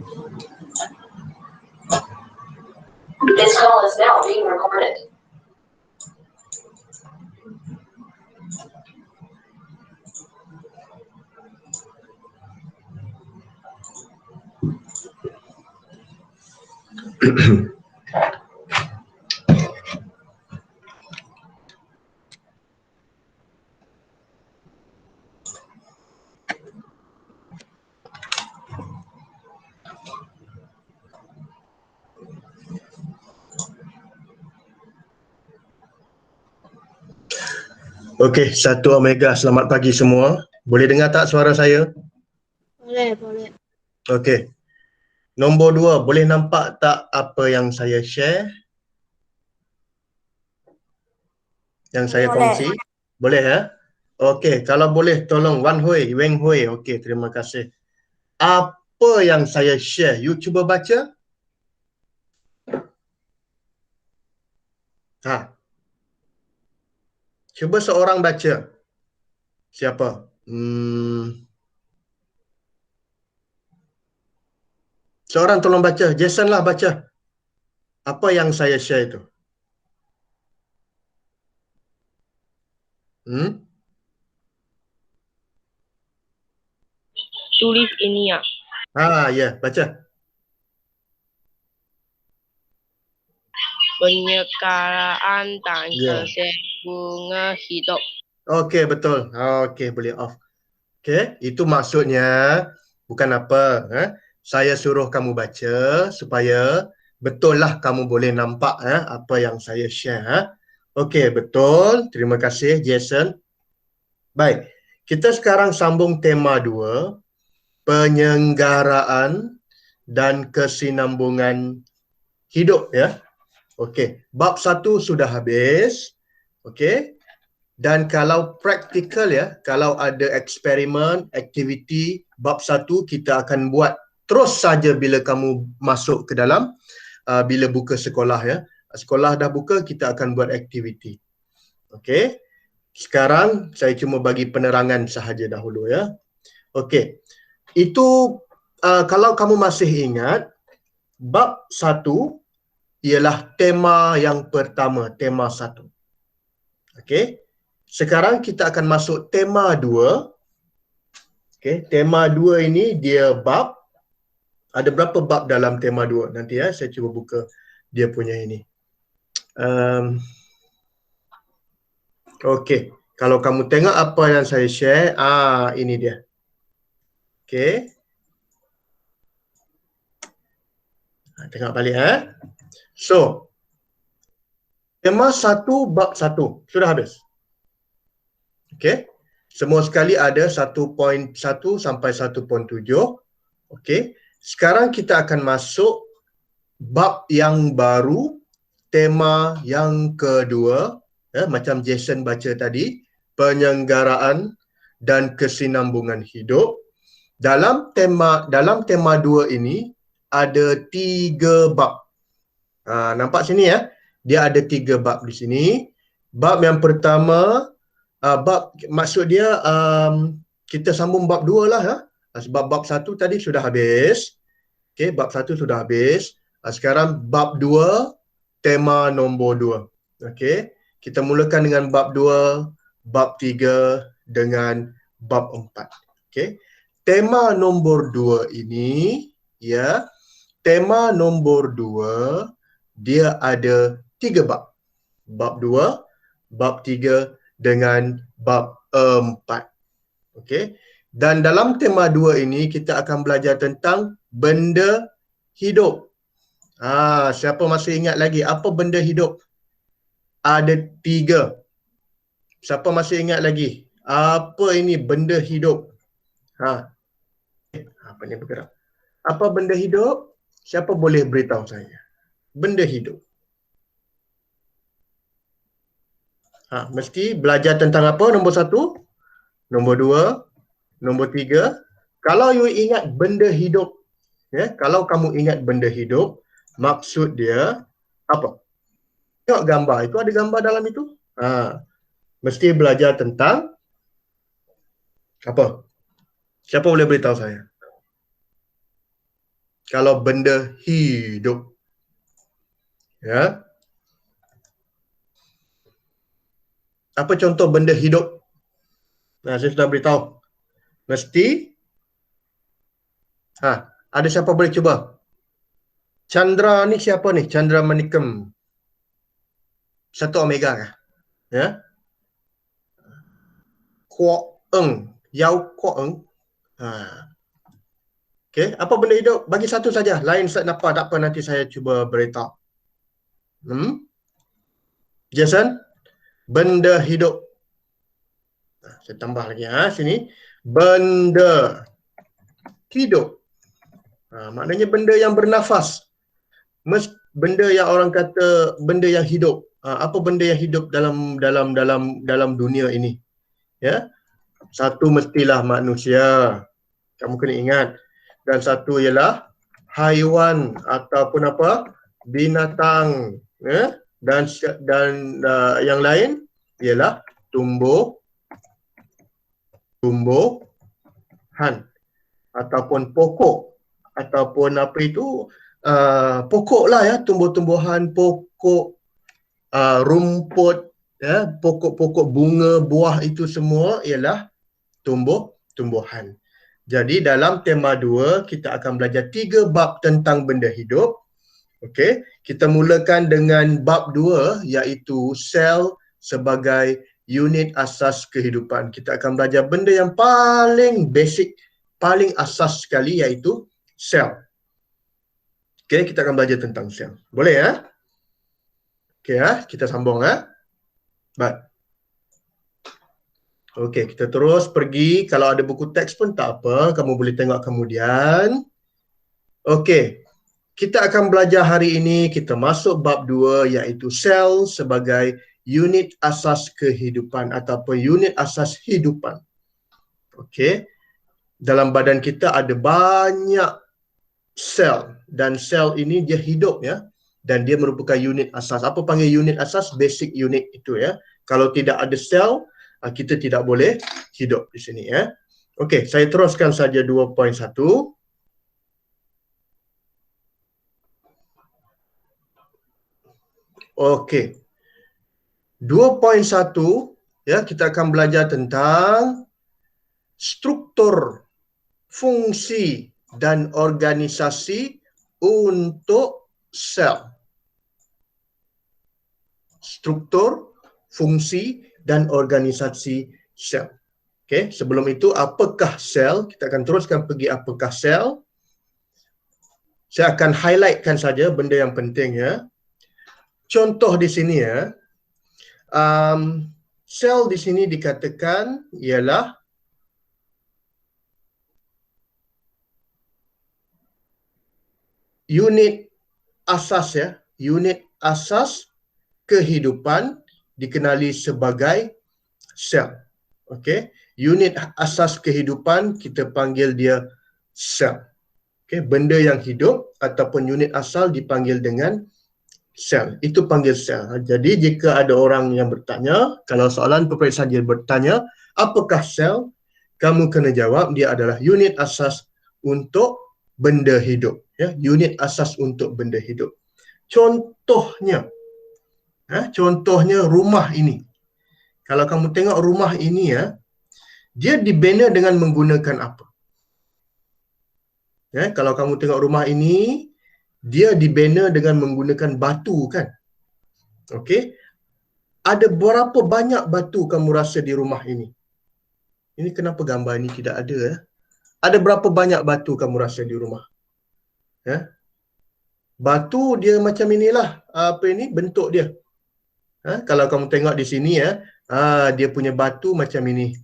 This call is now being recorded. Okey, satu Omega, selamat pagi semua. Boleh dengar tak suara saya? Boleh. Okey. Nombor 2, boleh nampak tak apa yang saya share? Yang saya kongsi? Boleh ya? Okey, kalau boleh tolong Wan Hui, Weng Hui. Okey, terima kasih. Apa yang saya share? You cuba baca. Cuba seorang baca. Siapa? Seorang tolong baca. Jason lah baca. Apa yang saya share itu? Tulis ini ya. Ya, baca. Penyekaraan dan kesinambungan hidup. Okey, betul. Okey, boleh off. Okey, itu maksudnya bukan apa. Saya suruh kamu baca supaya betul lah kamu boleh nampak apa yang saya share. Okey, betul. Terima kasih, Jason. Baik, kita sekarang sambung tema 2, penyelenggaraan dan kesinambungan hidup ya. Okey, bab 1 sudah habis. Okey. Dan kalau praktikal ya, kalau ada eksperimen, aktiviti bab 1 kita akan buat terus saja bila kamu masuk ke dalam bila buka sekolah ya. Sekolah dah buka, kita akan buat aktiviti. Okey. Sekarang saya cuma bagi penerangan sahaja dahulu ya. Okey. Itu kalau kamu masih ingat, bab 1 ialah tema yang pertama, tema 1. Okey. Sekarang kita akan masuk tema 2. Okey, tema 2 ini dia bab. Ada berapa bab dalam tema 2? Nanti ya, saya cuba buka dia punya ini. Okey, kalau kamu tengok apa yang saya share, ini dia. Okey. Tengok balik So, tema 1 bab 1 sudah habis. Okey. Semua sekali ada 1.1 sampai 1.7. Okey. Sekarang kita akan masuk bab yang baru, tema yang kedua, macam Jason baca tadi, penyelenggaraan dan kesinambungan hidup. Dalam tema 2 ini ada 3 bab. Nampak sini ya? Dia ada 3 bab di sini. Bab yang pertama, bab maksud dia kita sambung bab 2 lah sebab bab 1 tadi sudah habis. Okey, bab 1 sudah habis. Sekarang bab 2, tema nombor 2. Okey, kita mulakan dengan bab 2, bab 3 dengan bab 4. Okey. Tema nombor 2 ini ya, tema nombor 2 dia ada 3 bab. Bab 2, bab 3 dengan bab 4. Okey. Dan dalam tema 2 ini kita akan belajar tentang benda hidup. Siapa masih ingat lagi apa benda hidup? Ada 3. Siapa masih ingat lagi? Apa ini benda hidup? Apa ni bergerak? Apa benda hidup? Siapa boleh beritahu saya? Benda hidup. Mesti belajar tentang apa? Nombor 1, nombor 2, nombor 3. Kalau you ingat benda hidup, kalau kamu ingat benda hidup, maksud dia apa? Tengok gambar, itu ada gambar dalam itu. Mesti belajar tentang apa? Siapa boleh beritahu saya? Kalau benda hidup. Ya. Apa contoh benda hidup? Nah, saya sudah beritahu. Mesti ada siapa boleh cuba? Chandra ni siapa ni? Chandra Manikam. Satu omega kah? Ya. Kwok Eng. Yau Kwok Eng. Okey, apa benda hidup? Bagi satu saja. Lain tak apa, nanti saya cuba beritahu. Jason, benda hidup. Saya tambah lagi sini. Benda hidup. Maknanya benda yang bernafas. Benda yang orang kata benda yang hidup. Apa benda yang hidup dalam dunia ini? Ya. Satu mestilah manusia. Kamu kena ingat. Dan satu ialah haiwan ataupun apa? Binatang. Ya. Dan yang lain ialah tumbuhan ataupun pokok ataupun apa itu pokok lah ya, tumbuh-tumbuhan, pokok, rumput, ya, pokok-pokok bunga, buah, itu semua ialah tumbuhan. Jadi dalam tema 2 kita akan belajar 3 bab tentang benda hidup. Okey, kita mulakan dengan bab 2 iaitu sel sebagai unit asas kehidupan. Kita akan belajar benda yang paling basic, paling asas sekali iaitu sel. Okey, kita akan belajar tentang sel. Boleh ya? Okey kita sambung Baik. Okey, kita terus pergi. Kalau ada buku teks pun tak apa, kamu boleh tengok kemudian. Okey. Kita akan belajar hari ini, kita masuk bab 2 iaitu sel sebagai unit asas kehidupan ataupun unit asas hidupan. Okey. Dalam badan kita ada banyak sel dan sel ini dia hidup ya, dan dia merupakan unit asas. Apa panggil unit asas? Basic unit itu ya. Kalau tidak ada sel, kita tidak boleh hidup di sini ya. Okey, saya teruskan saja 2.1. Okey. 2.1 ya, kita akan belajar tentang struktur, fungsi dan organisasi untuk sel. Struktur, fungsi dan organisasi sel. Okey, sebelum itu apakah sel? Kita akan teruskan pergi apakah sel. Saya akan highlightkan saja benda yang penting ya. Contoh di sini ya. Sel di sini dikatakan ialah unit asas ya, unit asas kehidupan dikenali sebagai sel. Okey, unit asas kehidupan kita panggil dia sel. Okey, benda yang hidup ataupun unit asal dipanggil dengan sel. Itu panggil sel. Jadi jika ada orang yang bertanya, kalau soalan peperiksaan dia bertanya, apakah sel? Kamu kena jawab dia adalah unit asas untuk benda hidup. Ya, unit asas untuk benda hidup. Contohnya, contohnya rumah ini. Kalau kamu tengok rumah ini ya, dia dibina dengan menggunakan apa? Ya, kalau kamu tengok rumah ini, dia dibina dengan menggunakan batu kan? Okey. Ada berapa banyak batu kamu rasa di rumah ini? Ini kenapa gambar ini tidak ada ya? Ada berapa banyak batu kamu rasa di rumah? Ya. Batu dia macam inilah, apa ini bentuk dia. Kalau kamu tengok di sini ya, dia punya batu macam ini.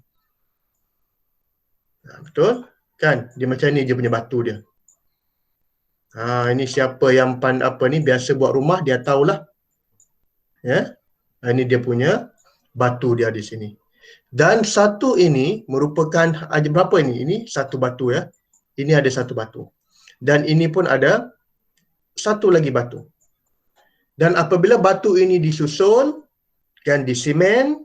Betul? Kan? Dia macam ni dia punya batu dia. Ini siapa yang biasa buat rumah dia tahulah. Ya. Ini dia punya batu dia di sini. Dan satu ini merupakan berapa ini? Ini satu batu ya. Ini ada satu batu. Dan ini pun ada satu lagi batu. Dan apabila batu ini disusun dan disimen,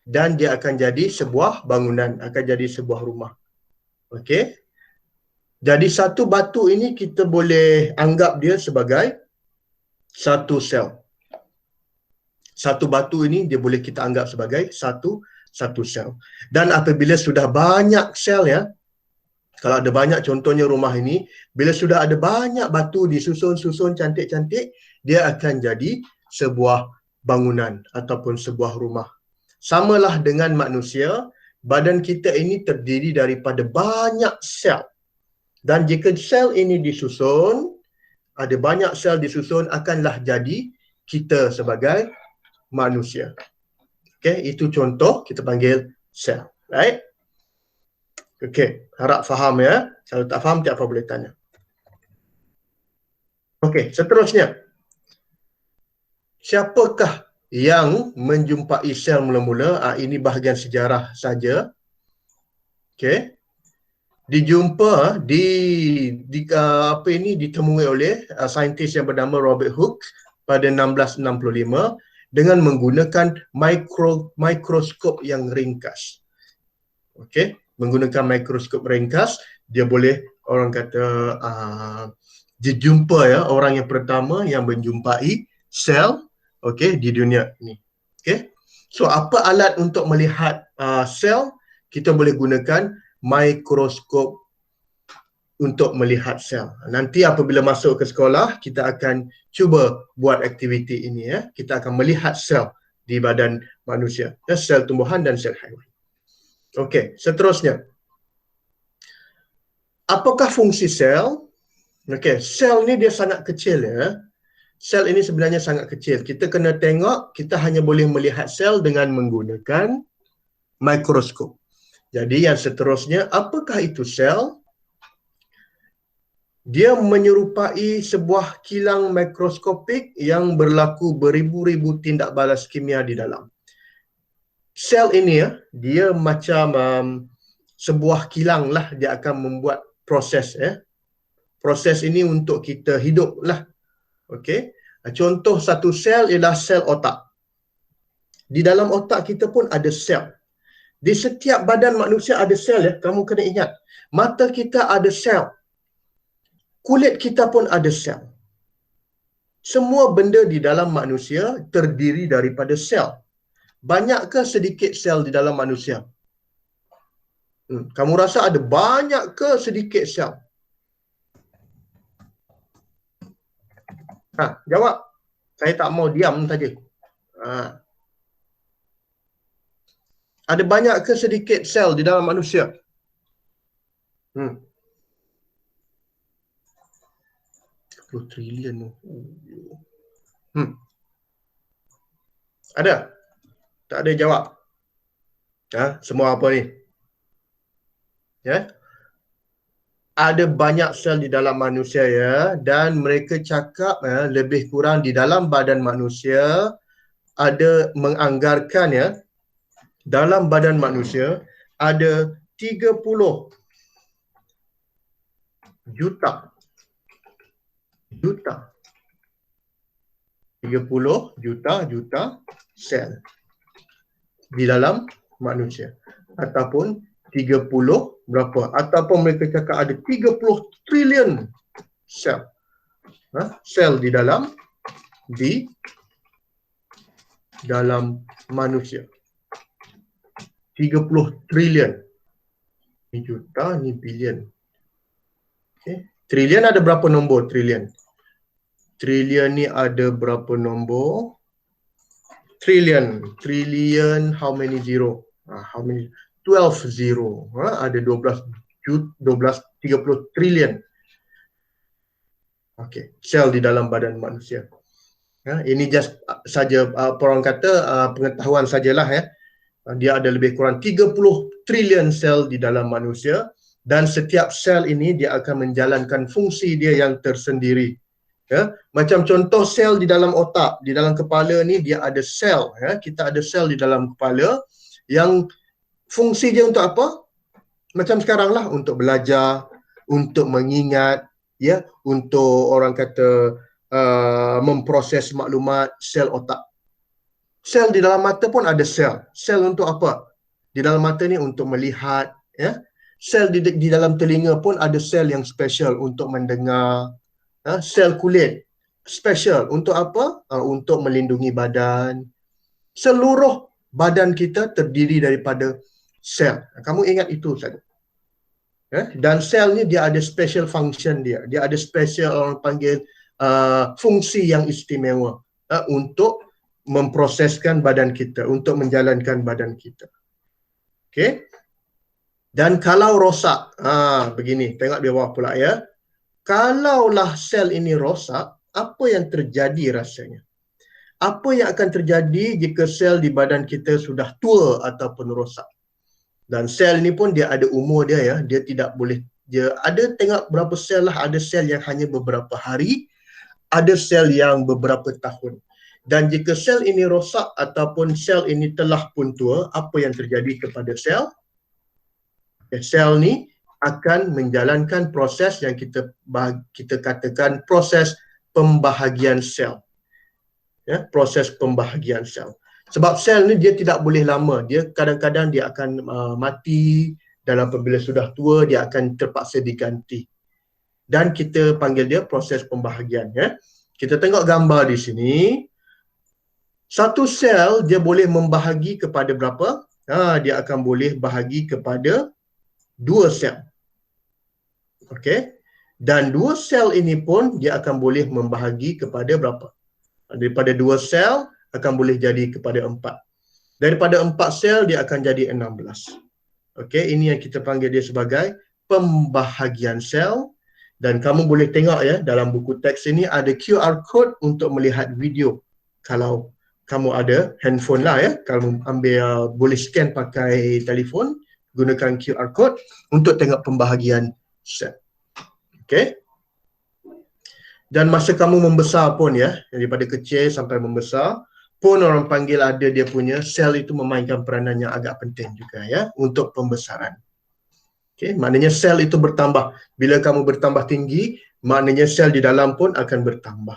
dan dia akan jadi sebuah bangunan, akan jadi sebuah rumah. Okey. Jadi satu batu ini kita boleh anggap dia sebagai satu sel. Satu batu ini dia boleh kita anggap sebagai satu sel. Dan apabila sudah banyak sel ya, kalau ada banyak, contohnya rumah ini, bila sudah ada banyak batu disusun-susun cantik-cantik, dia akan jadi sebuah bangunan ataupun sebuah rumah. Samalah dengan manusia, badan kita ini terdiri daripada banyak sel. Dan jika sel ini disusun, ada banyak sel disusun, akanlah jadi kita sebagai manusia. Okay, itu contoh kita panggil sel. Right? Okay, harap faham ya. Kalau tak faham, tak apa boleh tanya. Okay, seterusnya. Siapakah yang menjumpai sel mula-mula? Ini bahagian sejarah saja. Okay. Dijumpa ditemui oleh saintis yang bernama Robert Hooke pada 1665 dengan menggunakan mikroskop yang ringkas. Okey, menggunakan mikroskop ringkas, dia boleh orang kata dijumpa ya, orang yang pertama yang menjumpai sel okey di dunia ini. Okey. So apa alat untuk melihat sel? Kita boleh gunakan mikroskop untuk melihat sel. Nanti apabila masuk ke sekolah, kita akan cuba buat aktiviti ini ya. Kita akan melihat sel di badan manusia, ya, sel tumbuhan dan sel haiwan. Okey, seterusnya. Apakah fungsi sel? Okey, sel ni dia sangat kecil ya. Sel ini sebenarnya sangat kecil. Kita kena tengok, kita hanya boleh melihat sel dengan menggunakan mikroskop. Jadi yang seterusnya, apakah itu sel? Dia menyerupai sebuah kilang mikroskopik yang berlaku beribu-ribu tindak balas kimia di dalam. Sel ini ya, dia macam sebuah kilang lah, dia akan membuat proses ya. Proses ini untuk kita hidup lah. Okey. Contoh satu sel ialah sel otak. Di dalam otak kita pun ada sel. Di setiap badan manusia ada sel ya. Kamu kena ingat. Mata kita ada sel. Kulit kita pun ada sel. Semua benda di dalam manusia terdiri daripada sel. Banyak ke sedikit sel di dalam manusia? Kamu rasa ada banyak ke sedikit sel? Jawab. Saya tak mau diam saja. Ada banyak ke sedikit sel di dalam manusia? 10 trilion. Ada? Tak ada jawab. Semua apa ni? Ya. Ada banyak sel di dalam manusia ya, dan mereka cakap lebih kurang di dalam badan manusia ada menganggarkan ya, dalam badan manusia ada 30 juta 30 juta sel di dalam manusia, ataupun 30 berapa, ataupun mereka cakap ada 30 trilion sel. Sel di dalam manusia. 30 trilion. Ni juta, ni bilion. Okay. Trilion ada berapa nombor trilion? Trilion ni ada berapa nombor? Trillion, how many zero? How many? 12 zero. Ada 30 trilion. Okey, sel di dalam badan manusia. Ini just saja orang kata pengetahuan sajalah ya. Dia ada lebih kurang 30 trilion sel di dalam manusia, dan setiap sel ini dia akan menjalankan fungsi dia yang tersendiri. Ya, macam contoh sel di dalam otak, di dalam kepala ni dia ada sel ya. Kita ada sel di dalam kepala yang fungsi dia untuk apa? Macam sekarang lah, untuk belajar, untuk mengingat, ya, untuk orang kata memproses maklumat, sel otak. Sel di dalam mata pun ada sel. Sel untuk apa? Di dalam mata ni untuk melihat, ya, Sel di dalam telinga pun ada sel yang special untuk mendengar. Sel kulit special untuk apa? Untuk melindungi badan. Seluruh badan kita terdiri daripada sel. Kamu ingat itu saja. Dan sel ni dia ada special function dia. Dia ada special, orang panggil fungsi yang istimewa untuk memproseskan badan kita, untuk menjalankan badan kita. Okey. Dan kalau rosak, begini, tengok di bawah pula ya. Kalaulah sel ini rosak, apa yang terjadi rasanya? Apa yang akan terjadi jika sel di badan kita sudah tua ataupun rosak? Dan sel ni pun dia ada umur dia ya, dia tidak boleh, dia ada, tengok berapa sel lah, ada sel yang hanya beberapa hari, ada sel yang beberapa tahun. Dan jika sel ini rosak ataupun sel ini telah pun tua, apa yang terjadi kepada sel? Sel ni akan menjalankan proses yang kita katakan proses pembahagian sel. Proses pembahagian sel. Sebab sel ni dia tidak boleh lama, dia kadang-kadang dia akan mati, dan apabila sudah tua dia akan terpaksa diganti. Dan kita panggil dia proses pembahagian. Kita tengok gambar di sini. Satu sel dia boleh membahagi kepada berapa? Dia akan boleh bahagi kepada 2 sel. Okey. Dan 2 sel ini pun dia akan boleh membahagi kepada berapa? Daripada 2 sel akan boleh jadi kepada 4. Daripada 4 sel dia akan jadi 16. Okey, ini yang kita panggil dia sebagai pembahagian sel. Dan kamu boleh tengok ya, dalam buku teks ini ada QR code untuk melihat video. Kalau kamu ada handphone lah ya, kalau ambil boleh scan pakai telefon, gunakan QR code untuk tengok pembahagian sel. Okey. Dan masa kamu membesar pun ya, daripada kecil sampai membesar, pun orang panggil ada dia punya sel itu memainkan peranan yang agak penting juga ya untuk pembesaran. Okey, maknanya sel itu bertambah. Bila kamu bertambah tinggi, maknanya sel di dalam pun akan bertambah.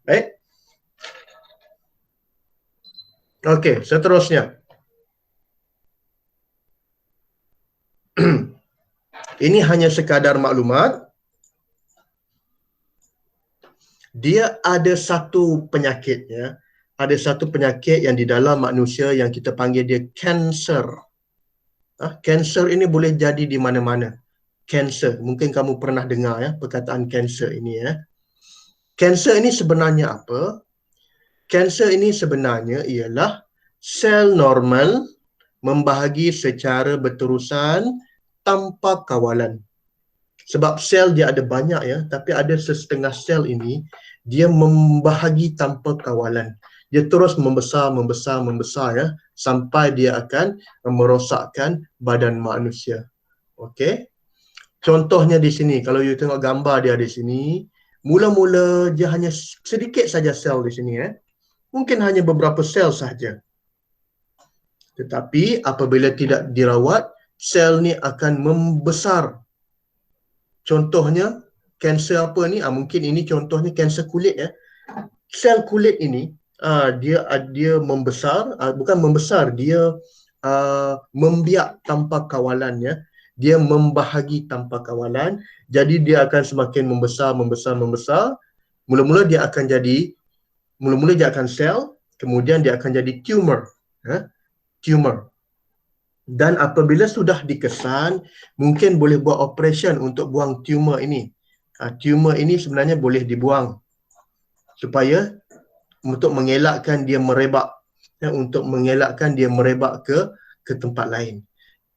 Baik. Okey, seterusnya. Ini hanya sekadar maklumat. Dia ada satu penyakit ya. Ada satu penyakit yang di dalam manusia yang kita panggil dia kanser. Kanser ini boleh jadi di mana-mana. Kanser, mungkin kamu pernah dengar ya perkataan kanser ini ya. Kanser ini sebenarnya apa? Kanser ini sebenarnya ialah sel normal membahagi secara berterusan tanpa kawalan. Sebab sel dia ada banyak ya, tapi ada setengah sel ini dia membahagi tanpa kawalan. Dia terus membesar ya, sampai dia akan merosakkan badan manusia. Okey. Contohnya di sini, kalau you tengok gambar dia di sini, mula-mula dia hanya sedikit saja sel di sini ya. Mungkin hanya beberapa sel sahaja. Tetapi apabila tidak dirawat, sel ni akan membesar. Contohnya, kanser apa ni? Mungkin ini contohnya kanser kulit ya. Sel kulit ini, dia membesar, bukan membesar, dia membiak tanpa kawalan ya. Dia membahagi tanpa kawalan. Jadi dia akan semakin membesar. Mula-mula dia akan sel, kemudian dia akan jadi tumor. Tumor. Dan apabila sudah dikesan, mungkin boleh buat operation untuk buang tumor ini. Tumor ini sebenarnya boleh dibuang supaya untuk mengelakkan dia merebak, ke tempat lain.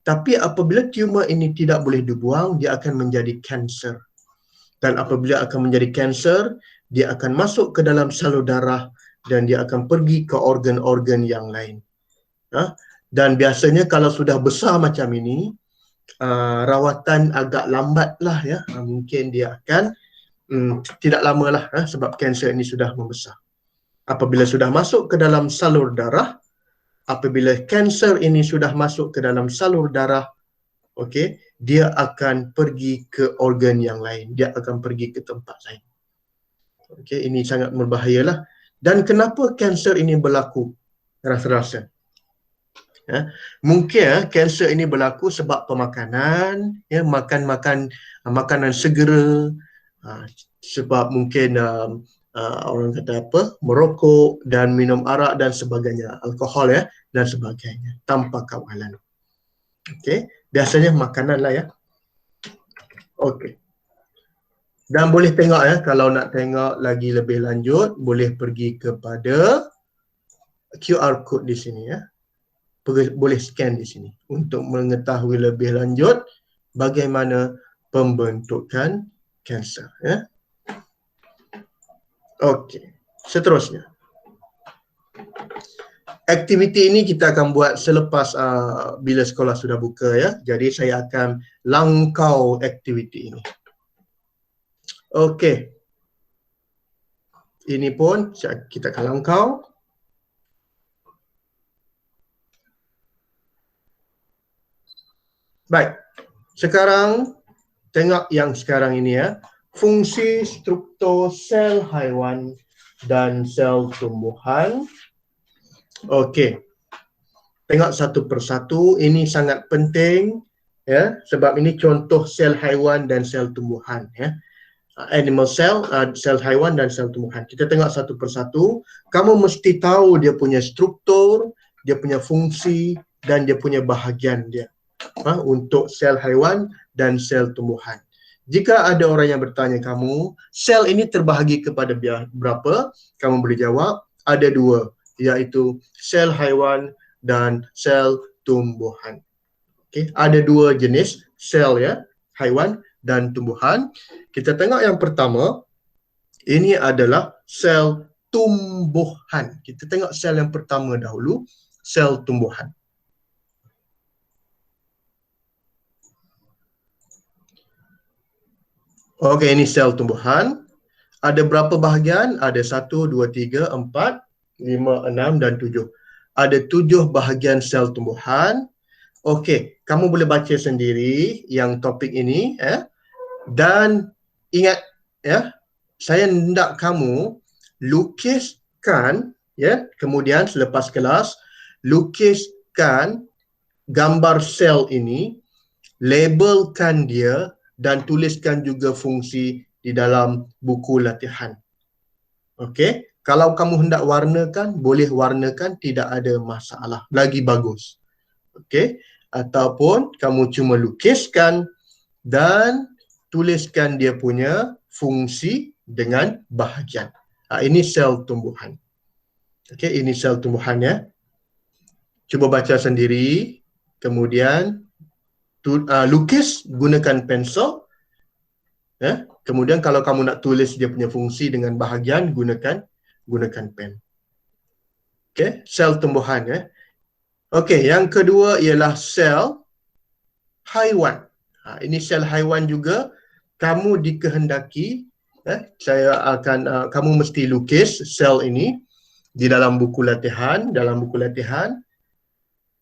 Tapi apabila tumor ini tidak boleh dibuang, dia akan menjadi kanser. Dan apabila akan menjadi kanser, dia akan masuk ke dalam salur darah dan dia akan pergi ke organ-organ yang lain. Dan biasanya kalau sudah besar macam ini, rawatan agak lambat lah ya. Mungkin dia akan tidak lama lah sebab kanser ini sudah membesar. Apabila sudah masuk ke dalam salur darah, apabila kanser ini sudah masuk ke dalam salur darah, okey, dia akan pergi ke organ yang lain. Dia akan pergi ke tempat lain. Okey, ini sangat berbahayalah. Dan kenapa kanser ini berlaku? Rasa-rasa. Ya. Mungkin kanser ini berlaku sebab pemakanan, ya, makan makanan segera, sebab mungkin orang kata apa, merokok dan minum arak dan sebagainya, alkohol ya dan sebagainya tanpa kawalan. Okey, biasanya makanan lah ya. Okey. Dan boleh tengok ya, kalau nak tengok lagi lebih lanjut, boleh pergi kepada QR code di sini ya. Boleh scan di sini untuk mengetahui lebih lanjut bagaimana pembentukan kanser ya. Okey, seterusnya. Aktiviti ini kita akan buat selepas bila sekolah sudah buka ya. Jadi saya akan langkau aktiviti ini. Okey. Ini pun kita akan langkau. Baik. Sekarang tengok yang sekarang ini ya. Fungsi struktur sel haiwan dan sel tumbuhan. Okey. Tengok satu persatu, ini sangat penting ya, sebab ini contoh sel haiwan dan sel tumbuhan ya. Animal cell, sel haiwan dan sel tumbuhan. Kita tengok satu persatu. Kamu mesti tahu dia punya struktur, dia punya fungsi dan dia punya bahagian dia untuk sel haiwan dan sel tumbuhan. Jika ada orang yang bertanya kamu, sel ini terbahagi kepada berapa? Kamu boleh jawab, ada dua, iaitu sel haiwan dan sel tumbuhan. Okay? Ada dua jenis sel ya, haiwan dan tumbuhan. Kita tengok yang pertama, ini adalah sel tumbuhan. Kita tengok sel yang pertama dahulu, sel tumbuhan. Okey, ini sel tumbuhan. Ada berapa bahagian? Ada 1, 2, 3, 4, 5, 6 dan 7. Ada 7 bahagian sel tumbuhan. Okey, kamu boleh baca sendiri yang topik ini dan ingat ya, saya hendak kamu lukiskan ya, kemudian selepas kelas lukiskan gambar sel ini, labelkan dia dan tuliskan juga fungsi di dalam buku latihan. Okey, kalau kamu hendak warnakan, boleh warnakan, tidak ada masalah, lagi bagus. Okey, ataupun kamu cuma lukiskan dan tuliskan dia punya fungsi dengan bahagian. Ini sel tumbuhan. Okey, ini sel tumbuhan ya. Cuba baca sendiri, kemudian lukis gunakan pensel. Ya. Kemudian kalau kamu nak tulis dia punya fungsi dengan bahagian, gunakan pen. Okey, sel tumbuhan ya. Okey, yang kedua ialah sel haiwan. Ini sel haiwan juga. Kamu dikehendaki, kamu mesti lukis sel ini di dalam buku latihan.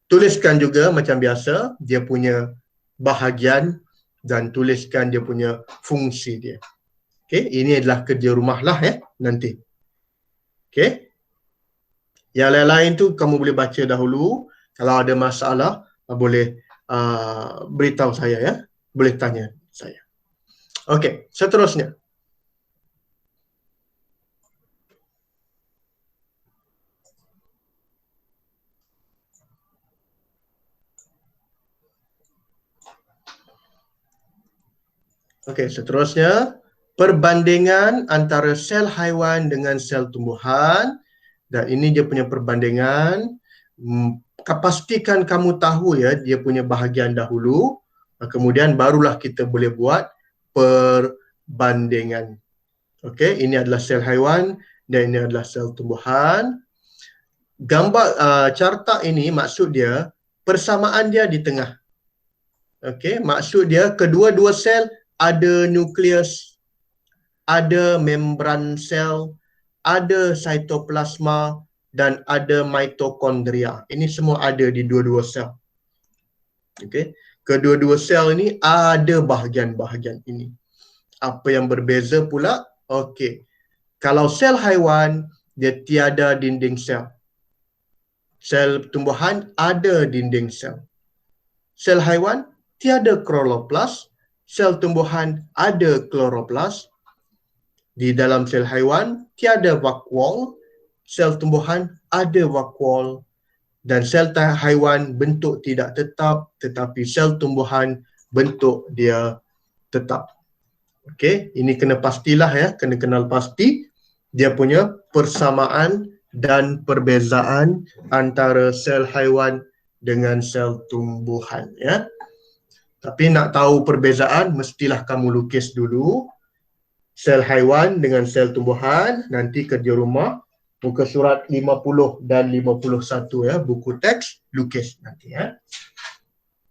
Tuliskan juga macam biasa dia punya bahagian dan tuliskan dia punya fungsi dia. Okey, ini adalah kerja rumah lah nanti. Okey. Yang lain-lain tu kamu boleh baca dahulu. Kalau ada masalah boleh beritahu saya ya. Boleh tanya saya. Okey, seterusnya. Okey, seterusnya perbandingan antara sel haiwan dengan sel tumbuhan, dan ini dia punya perbandingan. Pastikan kamu tahu ya dia punya bahagian dahulu, kemudian barulah kita boleh buat perbandingan. Okey, ini adalah sel haiwan dan ini adalah sel tumbuhan. Gambar carta ini maksud dia persamaan dia di tengah. Okey, maksud dia kedua-dua sel ada nukleus, ada membran sel, ada sitoplasma dan ada mitokondria. Ini semua ada di dua-dua sel. Okey, kedua-dua sel ini ada bahagian-bahagian ini. Apa yang berbeza pula? Okey, kalau sel haiwan dia tiada dinding sel. Sel tumbuhan ada dinding sel. Sel haiwan tiada kloroplas. Sel tumbuhan ada kloroplas. Di dalam sel haiwan tiada vakuol. Sel tumbuhan ada vakuol. Dan sel haiwan bentuk tidak tetap, tetapi sel tumbuhan bentuk dia tetap. Okey, ini kena pastilah ya, kena kenal pasti dia punya persamaan dan perbezaan antara sel haiwan dengan sel tumbuhan ya. Tapi nak tahu perbezaan, mestilah kamu lukis dulu sel haiwan dengan sel tumbuhan. Nanti kerja rumah muka surat 50 dan 51 ya, buku teks lukis nanti ya.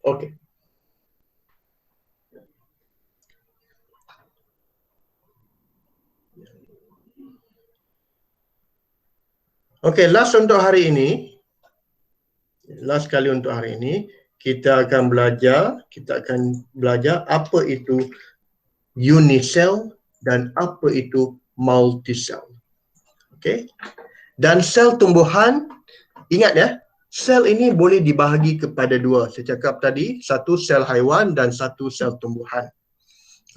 Okey. Okey, last untuk hari ini. Last kali untuk hari ini kita akan belajar apa itu unicell dan apa itu multicell. Okey. Dan sel tumbuhan, ingat ya, sel ini boleh dibahagi kepada dua. Saya cakap tadi, satu sel haiwan dan satu sel tumbuhan.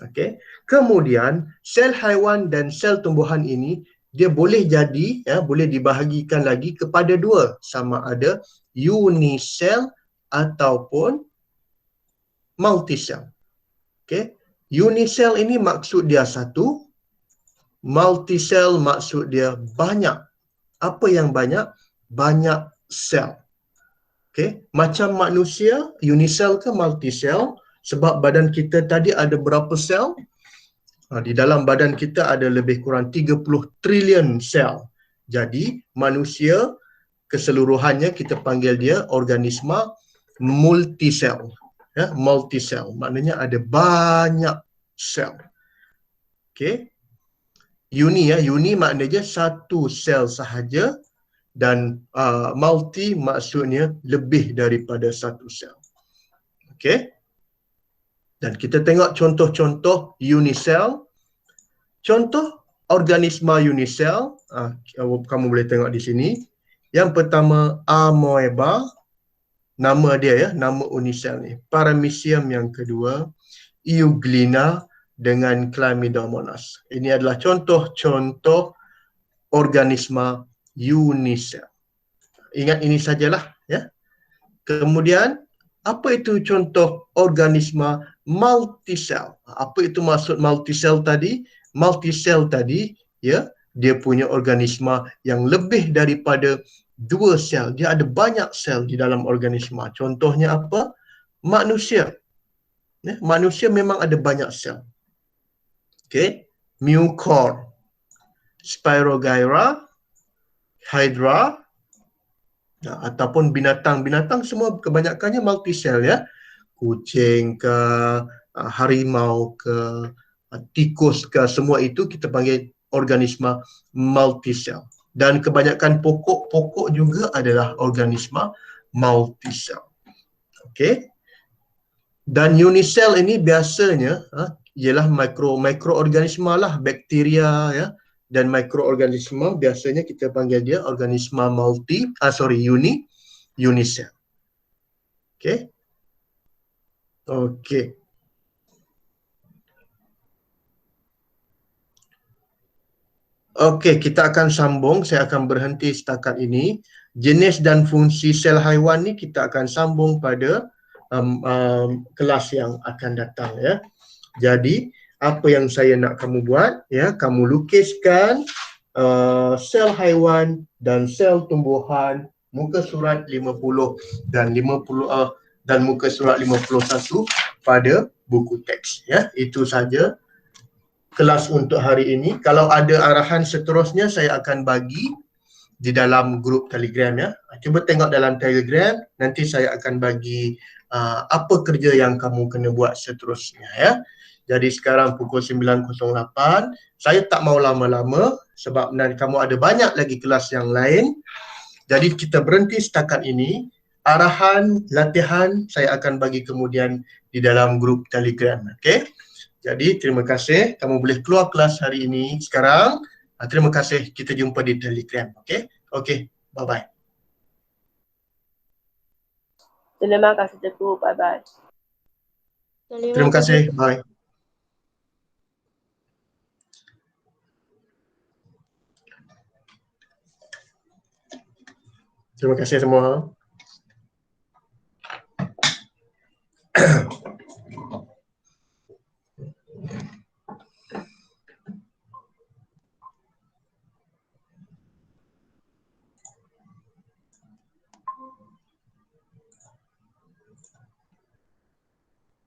Okey. Kemudian sel haiwan dan sel tumbuhan ini dia boleh jadi ya, boleh dibahagikan lagi kepada dua, sama ada unicell ataupun multicell. Okey. Unicell ini maksud dia satu, multicell maksud dia banyak. Apa yang banyak? Banyak sel. Okey, macam manusia, unicell ke multicell? Sebab badan kita tadi ada berapa sel? Di dalam badan kita ada lebih kurang 30 trilion sel. Jadi manusia keseluruhannya kita panggil dia organisma multisel. Ya, multisel maknanya ada banyak sel. Okey. Uni maknanya satu sel sahaja dan multi maksudnya lebih daripada satu sel. Okey. Dan kita tengok contoh-contoh unicell. Contoh organisma unicell, kamu boleh tengok di sini. Yang pertama amoeba, nama dia ya, nama unicell ni. Paramecium yang kedua, Euglena dengan Chlamydomonas. Ini adalah contoh-contoh organisma unicell. Ingat ini sajalah ya. Kemudian apa itu contoh organisma multisel? Apa itu maksud multisel tadi? Multisel tadi ya, dia punya organisma yang lebih daripada dua sel. Dia ada banyak sel di dalam organisma. Contohnya apa? Manusia. Ya, manusia memang ada banyak sel. Okey, Mucor, Spirogyra, Hydra, ataupun binatang-binatang semua kebanyakannya multisel ya. Kucing ke, harimau ke, tikus ke, semua itu kita panggil organisma multisel. Dan kebanyakan pokok-pokok juga adalah organisma multisel. Okey. Dan unicell ini biasanya ialah mikroorganisma lah, bakteria ya. Dan mikroorganisma biasanya kita panggil dia organisma unicell. Okey. Okey. Okey, kita akan sambung. Saya akan berhenti setakat ini. Jenis dan fungsi sel haiwan ni kita akan sambung pada kelas yang akan datang ya. Jadi apa yang saya nak kamu buat ya, kamu lukiskan sel haiwan dan sel tumbuhan muka surat 50 dan 50 dan muka surat 51 pada buku teks ya. Itu saja kelas untuk hari ini. Kalau ada arahan seterusnya saya akan bagi di dalam grup Telegram ya. Cuba tengok dalam Telegram, nanti saya akan bagi apa kerja yang kamu kena buat seterusnya ya. Jadi sekarang pukul 9.08, saya tak mau lama-lama sebab nanti kamu ada banyak lagi kelas yang lain. Jadi kita berhenti setakat ini. Arahan, latihan saya akan bagi kemudian di dalam grup Telegram. Okey. Jadi terima kasih, kamu boleh keluar kelas hari ini sekarang. Terima kasih, kita jumpa di Telegram. Okey. Okey, bye-bye. Terima kasih cikgu. Bye bye. Terima kasih. Bye. Terima kasih semua.